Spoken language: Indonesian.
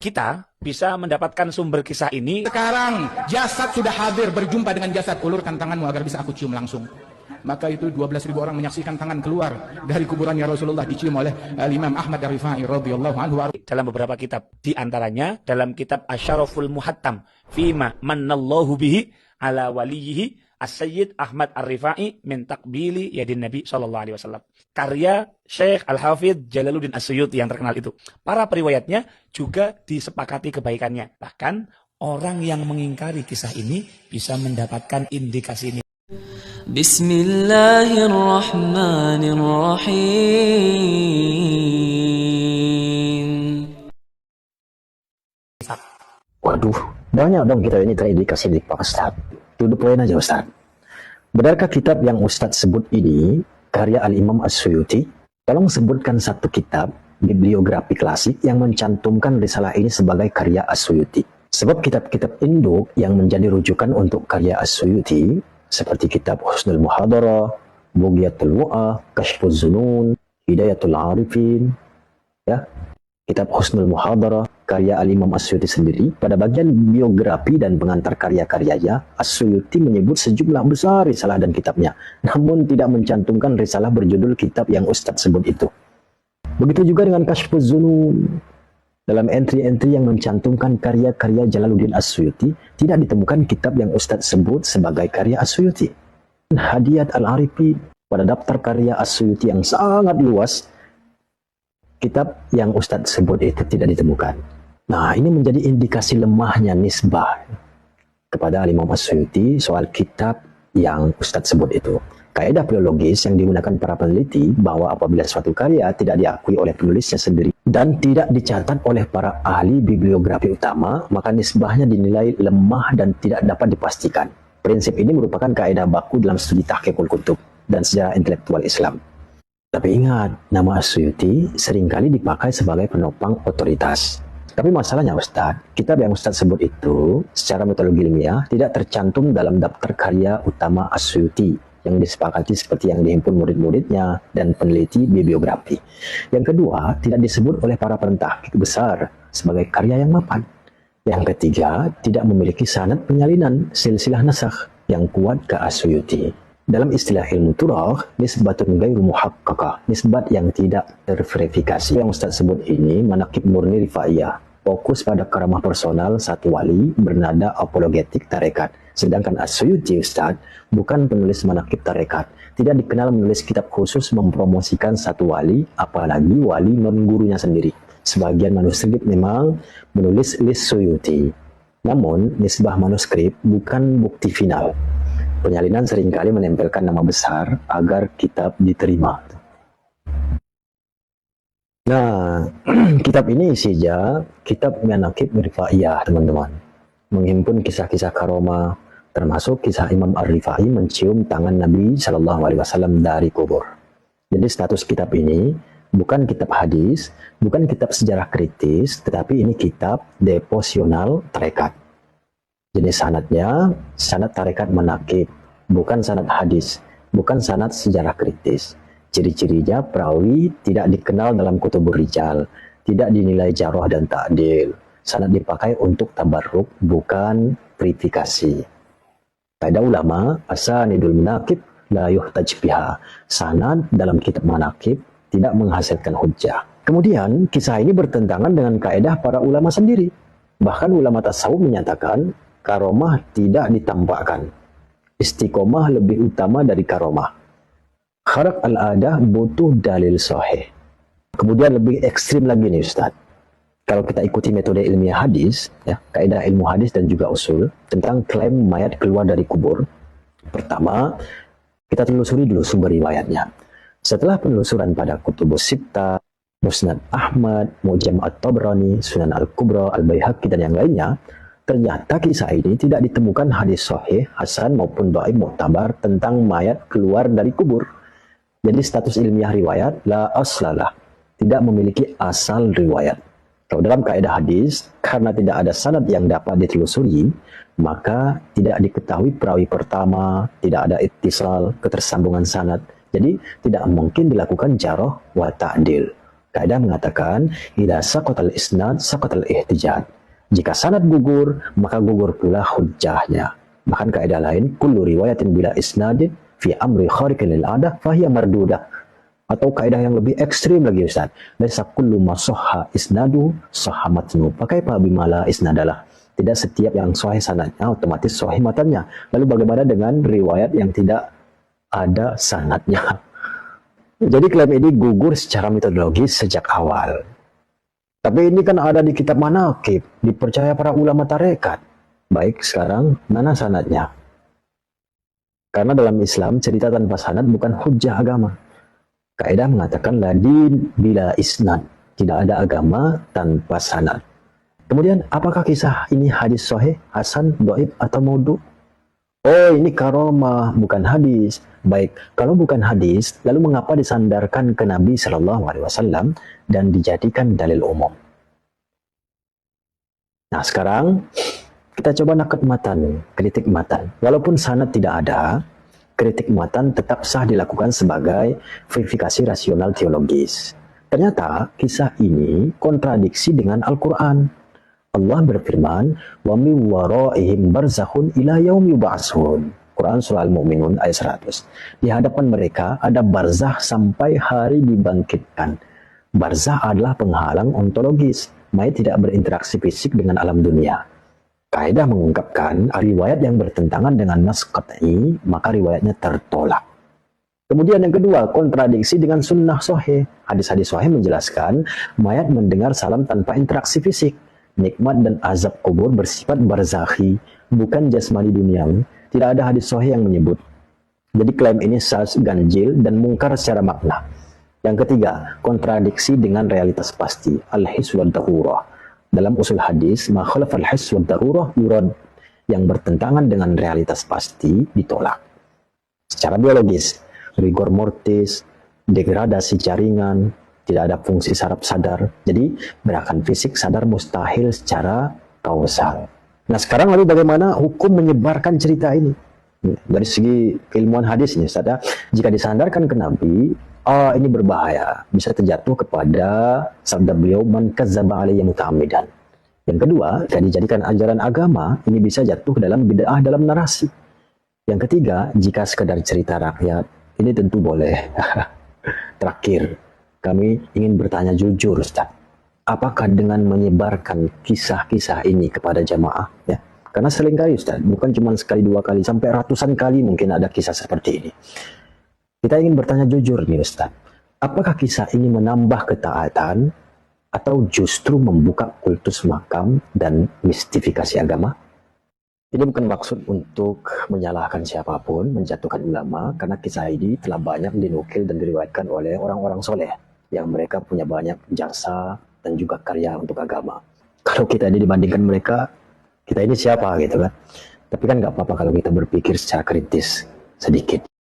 kita bisa mendapatkan sumber kisah ini. Sekarang jasad sudah hadir berjumpa dengan jasad. Ulurkan tanganmu agar bisa aku cium langsung. Maka itu 12.000 orang menyaksikan tangan keluar dari kuburannya Rasulullah dicium oleh Imam Ahmad Ar-Rifai radhiyallahu anhu. Dalam beberapa kitab, di antaranya dalam kitab Asyaraful Muhattam fima mannallahu bihi ala waliyihi As-Sayyid Ahmad Ar-Rifai min takbili yadin Nabi SAW. Karya Syekh Al-Hafidh Jalaluddin As-Suyuti yang terkenal itu. Para periwayatnya juga disepakati kebaikannya. Bahkan orang yang mengingkari kisah ini bisa mendapatkan indikasi ini. Bismillahirrahmanirrahim. Waduh, banyak dong kita ini terindikasi di Pak Ustaz. To the point aja Ustaz. Benarkah kitab yang Ustaz sebut ini karya Al-Imam As-Suyuti? Tolong sebutkan satu kitab bibliografi klasik yang mencantumkan risalah ini sebagai karya As-Suyuti. Sebab kitab-kitab induk yang menjadi rujukan untuk karya As-Suyuti seperti kitab Husnul Muhadarah, Bughyatul Mu'ah, Kashfuz Zunun, Hidayatul Arifin, ya. Kitab Husnul Muhadarah karya Al-Imam As-Suyuti sendiri, pada bagian biografi dan pengantar karya-karyanya, As-Suyuti menyebut sejumlah besar risalah dan kitabnya, namun tidak mencantumkan risalah berjudul kitab yang Ustadz sebut itu. Begitu juga dengan Kashfuz Zunun. Dalam entry-entry yang mencantumkan karya-karya Jalaluddin As-Suyuti, tidak ditemukan kitab yang Ustadz sebut sebagai karya As-Suyuti. Hadiyat Al-Arifin, pada daftar karya As-Suyuti yang sangat luas, kitab yang Ustadz sebut itu tidak ditemukan. Nah, ini menjadi indikasi lemahnya nisbah kepada Imam As-Suyuti soal kitab yang Ustadz sebut itu. Kaidah filologis yang digunakan para peneliti bahwa apabila suatu karya tidak diakui oleh penulisnya sendiri dan tidak dicatat oleh para ahli bibliografi utama, maka nisbahnya dinilai lemah dan tidak dapat dipastikan. Prinsip ini merupakan kaidah baku dalam studi tahqiqul kutub dan sejarah intelektual Islam. Tapi ingat, nama As-Suyuti seringkali dipakai sebagai penopang otoritas. Tapi masalahnya Ustadz, kitab yang Ustadz sebut itu secara metodologi ilmiah tidak tercantum dalam daftar karya utama As-Suyuti yang disepakati seperti yang dihimpun murid-muridnya dan peneliti bibliografi. Yang kedua, tidak disebut oleh para pentahqiq besar sebagai karya yang mapan. Yang ketiga, tidak memiliki sanad penyalinan silsilah nasakh yang kuat ke As-Suyuti. Dalam istilah ilmu turah, nisbatun ghairu muhaqqaqah, nisbat yang tidak terverifikasi. Yang Ustaz sebut ini manaqib murni rifaiyah, fokus pada karamah personal satu wali bernada apologetik tarekat. Sedangkan As-Suyuti Ustaz bukan penulis manaqib tarekat, tidak dikenal menulis kitab khusus mempromosikan satu wali, apalagi wali non gurunya sendiri. Sebagian manuskrip memang menulis list Suyuti, namun nisbah manuskrip bukan bukti final. Penyalinan seringkali menempelkan nama besar agar kitab diterima. Nah, kitab ini isinya kitab Manaqib Rifaiyah, teman-teman. Menghimpun kisah-kisah karomah, termasuk kisah Imam Ar-Rifai mencium tangan Nabi SAW dari kubur. Jadi status kitab ini bukan kitab hadis, bukan kitab sejarah kritis, tetapi ini kitab devosional tarekat. Jenis sanadnya, sanad tarekat manaqib, bukan sanad hadis, bukan sanad sejarah kritis. Ciri-cirinya perawi tidak dikenal dalam kutubur rijal, tidak dinilai jarah dan ta'dil. Sanad dipakai untuk tabarruk, bukan verifikasi. Kaidah ulama, asanidul manaqib la yuhtaj biha. Sanad dalam kitab manaqib tidak menghasilkan hujjah. Kemudian, kisah ini bertentangan dengan kaidah para ulama sendiri. Bahkan ulama tasawuf menyatakan karomah tidak ditampakkan. Istiqomah lebih utama dari karomah. Kharaq al-adah butuh dalil sahih. Kemudian lebih ekstrim lagi nih Ustaz. Kalau kita ikuti metode ilmiah hadis, ya, kaidah ilmu hadis dan juga usul tentang klaim mayat keluar dari kubur. Pertama, kita telusuri dulu sumber riwayatnya. Setelah penelusuran pada Kutubus Sittah, Musnad Ahmad, Mu'jam at-Tabrani, Sunan al-Kubra, al-Baihaqi dan yang lainnya, ternyata kisah ini tidak ditemukan hadis sahih, hasan maupun dhaif mu'tabar tentang mayat keluar dari kubur. Jadi status ilmiah riwayat la aslalah, tidak memiliki asal riwayat. Kalau dalam kaidah hadis, karena tidak ada sanad yang dapat ditelusuri, maka tidak diketahui perawi pertama, tidak ada ittisal, ketersambungan sanad. Jadi tidak mungkin dilakukan jarah wa ta'dil. Kaidah mengatakan, idza saqatal isnad saqatal ihtijaj. Jika sanad gugur, maka gugur pula hujjahnya. Bahkan kaidah lain, kullu riwayatin bila isnadin fi amri khariqin lil adah fahiya mardudah. Atau kaidah yang lebih ekstrim lagi Ustaz. Laisa kullu ma sahha isnadu sahha matnu. Pakai pa bimala isnadalah. Tidak setiap yang sahih sanadnya otomatis sahih matanya. Lalu bagaimana dengan riwayat yang tidak ada sanadnya? Jadi klaim ini gugur secara metodologis sejak awal. Tapi ini kan ada di kitab manaqib, dipercaya para ulama tarekat. Baik, sekarang mana sanadnya? Karena dalam Islam cerita tanpa sanad bukan hujjah agama. Kaidah mengatakan la din bila isnad, tidak ada agama tanpa sanad. Kemudian apakah kisah ini hadis sahih, hasan, dhaif atau maudhu? Oh, ini karomah, bukan hadis. Baik, kalau bukan hadis, lalu mengapa disandarkan ke Nabi Shallallahu Alaihi Wasallam dan dijadikan dalil umum? Nah, sekarang kita coba nakut matan, kritik matan. Walaupun sanad tidak ada, kritik muatan tetap sah dilakukan sebagai verifikasi rasional teologis. Ternyata kisah ini kontradiksi dengan Al-Quran. Allah berfirman, wa min waraihim barzakhun ila yaum yub'atsun. Quran surah Al-Mu'minun ayat 100. Di hadapan mereka ada barzah sampai hari dibangkitkan. Barzah adalah penghalang ontologis. Mayat tidak berinteraksi fisik dengan alam dunia. Kaidah mengungkapkan riwayat yang bertentangan dengan nas qat'i, maka riwayatnya tertolak. Kemudian yang kedua, kontradiksi dengan sunnah sahih. Hadis-hadis sahih menjelaskan mayat mendengar salam tanpa interaksi fisik. Nikmat dan azab kubur bersifat barzakhi, bukan jasmani duniawi. Tidak ada hadis sahih yang menyebut. Jadi klaim ini sas ganjil dan mungkar secara makna. Yang ketiga, kontradiksi dengan realitas pasti, al-his wa darurah. Dalam usul hadis, ma khalafal his wa darurah yurad, yang bertentangan dengan realitas pasti ditolak. Secara biologis, rigor mortis, degradasi jaringan, tidak ada fungsi saraf sadar. Jadi, gerakan fisik sadar mustahil secara kausal. Nah, sekarang lalu bagaimana hukum menyebarkan cerita ini? Dari segi keilmuan hadisnya, Ustaz, jika disandarkan ke Nabi, ini berbahaya, bisa terjatuh kepada sabda beliau, man kazzaba alayya muta'ammidan. Yang kedua, jika dijadikan ajaran agama, ini bisa jatuh ke dalam bid'ah dalam narasi. Yang ketiga, jika sekadar cerita rakyat, ini tentu boleh. Terakhir, kami ingin bertanya jujur, Ustaz. Apakah dengan menyebarkan kisah-kisah ini kepada jamaah, ya? Karena seringkali, Ustaz, bukan cuma sekali dua kali, sampai ratusan kali mungkin ada kisah seperti ini. Kita ingin bertanya jujur nih, Ustaz. Apakah kisah ini menambah ketaatan atau justru membuka kultus makam dan mistifikasi agama? Ini bukan maksud untuk menyalahkan siapapun, menjatuhkan ulama, karena kisah ini telah banyak dinukil dan diriwayatkan oleh orang-orang soleh yang mereka punya banyak jasa dan juga karya untuk agama. Kalau kita ini dibandingkan mereka, kita ini siapa gitu kan? Tapi kan nggak apa-apa kalau kita berpikir secara kritis sedikit.